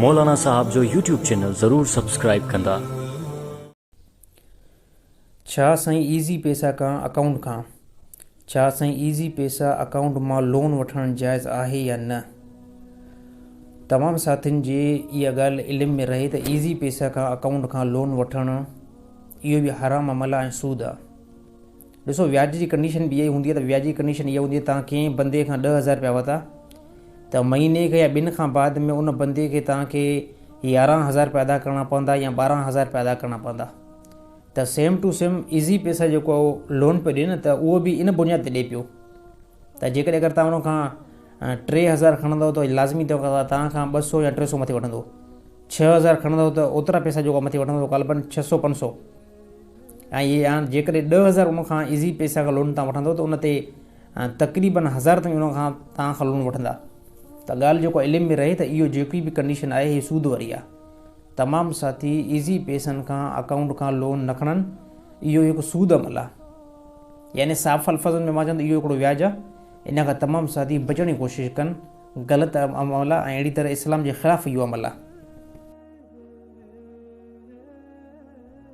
मौलाना साहब जो YouTube channel ज़रूर subscribe कंदा। छा साईं ईज़ी पैसा खां अकाउंट खां छा साईं ईज़ी पैसा अकाउंट मां लोन वठणु जाइज़ आहे या न? तमामु साथियुनि जे इहा ॻाल्हि इल्म में रहे त ईज़ी पैसा खां अकाउंट खां लोन वठणु इहो बि हराम अमल ऐं सूद आहे। ॾिसो, व्याज जी कंडीशन बि इहा ई हूंदी आहे त व्याज जी कंडीशन इहा हूंदी आहे तव्हां कंहिं बंदे खां 10,000 रुपया वरिता त महीने खां या ॿिनि खां बाद में उन बंदे खे तव्हांखे 11,000 रुपया अदा करणा पवंदा या 12,000 रुपया अदा करणा पवंदा। त सेम टू सेम ईज़ी पैसा जेको लोन पियो ॾिए न त उहो बि इन बुनियाद ते ॾिए पियो त जेकॾहिं अगरि तव्हां उन खां 3,000 खणंदव त लाज़मी तव्हां खां 200 या 300 मथे वठंदो। 6,000 खणंदव त ओतिरा पैसा जेको मथे वठंदो ग़ालिबन 600-500। ऐं इहे जेकॾहिं 10,000 उन खां ईज़ी पैसा खां लोन तव्हां वठंदव त उन ते तक़रीबन 1,000 ताईं उन खां तव्हां खां लोन वठंदा। त ॻाल्हि जेको इल्म में रहे त इहो जेकी बि कंडीशन आहे हीअ सूद वारी आहे। तमामु साथी ईज़ी पैसनि खां अकाउंट खां लोन न खणनि, इहो हिकु सूद अमल आहे। यानी साफ़ अल्फाज़नि में मां चवंदो इहो हिकिड़ो व्याज आहे। इन खां तमामु साथी बचण जी कोशिशि कनि। ग़लति अमल आहे ऐं अहिड़ी तरह इस्लाम जे ख़िलाफ़ु इहो अमल आहे।